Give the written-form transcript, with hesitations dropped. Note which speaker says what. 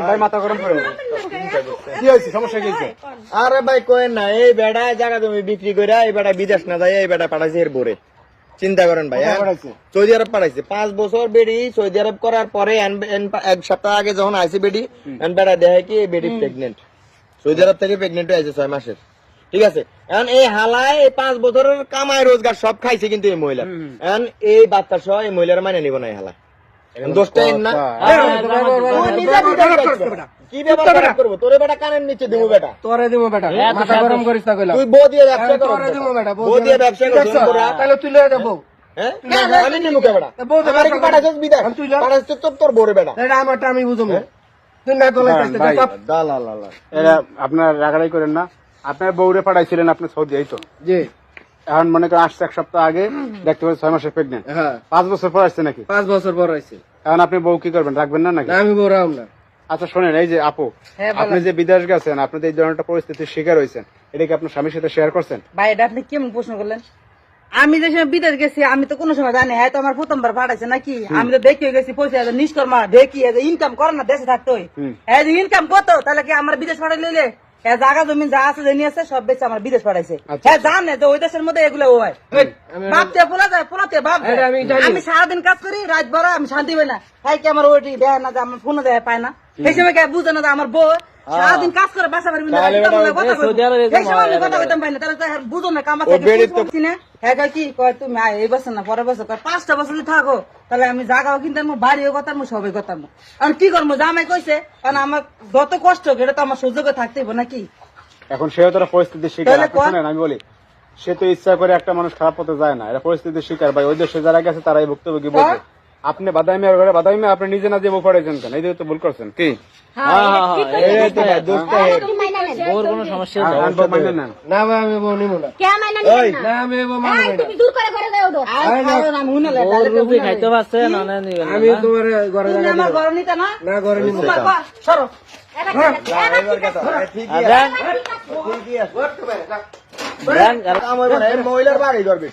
Speaker 1: ভাই মাথা গরম করে কি হয়েছে, সমস্যা কি হয়েছে? আরে ভাই কোয়েন না, এই বেড়া জায়গা তুমি বিক্রি করে এই বেড়া বিদেশ না যায়, এই বেড়া পাঠাইছে এর বোরে। চিন্তা করেন ভাই, সৌদি আরব পাঠাইছে 5 বছর বেডি সৌদি আরব করার পরে এক সপ্তাহ আগে যখন আইসি বেডি বেড়া দেখে কি বেডি প্রেগনেন্ট, সৌদি আরব থেকে প্রেগনেন্ট হয়েছে 6 মাসের। ঠিক আছে, এখন এই হালায় 5 বছরের কামাই রোজগার সব খাইছে কিন্তু এই মহিলা, এখন এই বাচ্চা সহ এই মহিলার মানে নিব না এই হালা। দোষটাই না কি ব্যাপার করবো, তোরে বেটা কানের নিচে দিব বেটা, তোরে দিব বেটা, মাথা গরম করিস না কইলাম, তুই বউ দিয়ে ব্যবসা কর, তোরে দিব বেটা, বউ দিয়ে ব্যবসা কর, তাহলে তুই লয়ে দেবো। হ্যাঁ আমি নিমু কে বেটা, আমার কি পাঠাছস বিদায়, পাঠাছস তো তোর বউরে বেটা, এটা আমারটা আমি বুঝুম। তুই না গলাই কাটতে দালাল এরা আপনারা রাগারাই করেন না, আপনার বউরে পাঠাইছিলেন আপনি সৌদি, এই তো জি। এখন মনে করেন আসছে এক সপ্তাহ আগে, দেখতে পাচ্ছি 6 মাসের প্রেগনেন্ট, 5 বছর পর আসছে নাকি? 5 বছর পর আসছে। এখন আপনি বউ কি করবেন, রাখবেন না নাকি? আমি বউ রাখব না। আচ্ছা শোনেন, এই যে আপু আপনি যে বিদেশ গেছেন, আপনি এই ধরনের একটা পরিস্থিতির শিকার হয়েছেন, এটা কি আপনার স্বামীর সাথে শেয়ার করছেন?
Speaker 2: ভাই এটা আপনি কেমন প্রশ্ন করলেন? আমি যে সময় বিদেশ গেছি আমি তো কোনো সময় জানি, হ্যাঁ তো আমার প্রথমবার পাঠাইছে নাকি, আমি তো দেখিয়ে গেছি পয়সা নিষ্কর্মা দেখি ইনকাম করে না দেশে থাকতোই, হ্যাঁ ইনকাম করতো তাহলে কি আমার বিদেশ পাঠাই লইলে? হ্যাঁ জায়গা জমিন যা আছে জেনে আছে সব বেশি আমার বিদেশ পাঠাইছে। হ্যাঁ জানে তো ওই দেশের মধ্যে এগুলো হয়, ভাবতে পোলা যায় পোলাতে ভাব। আমি সারাদিন কাজ করি, রাত বড় আমি শান্তি পাই না, তাই কি আমার ওইটি দেয় না যে আমার ফোনে দেয় পায় না, সেই সময় বুঝে না যে আমার বউ সারাদিন কাজ করে বাসা বাড়ি কথা বলতাম পাই না, তাহলে বুঝো না কামাতে না। হ্যাঁ কি কয় তুমি এই বছর না পরের বছর, 5টা বছর যদি থাকো তাহলে আমি জাগাও কিনতে বাড়িও করতাম সবই করতাম। কারণ কি করবো, জামাই কইছে, কারণ আমার যত কষ্ট এটা তো আমার সহ্য করে থাকতে হইব নাকি।
Speaker 1: এখন সেও তো পরিস্থিতির শিকার, আমি বলি সে তো ইচ্ছা করে একটা মানুষ খারাপ পথে যায় না, এটা পরিস্থিতির শিকার ভাই। ওই দেশে যারা গেছে তারাই ভুক্তভোগী বলছে। আপনি বাদামি আর ঘরে বাদামি আপনি নিজে না যে বউ পড়াইছেন কেন, এই তো ভুল করছেন কি? কোনো সমস্যা না ভাই, আমি বউ নিব না, আমি তোমার ঘরে আমার ঘরে নিতে না ঘরে নিব সরো মহিলার বাড়ি করবে।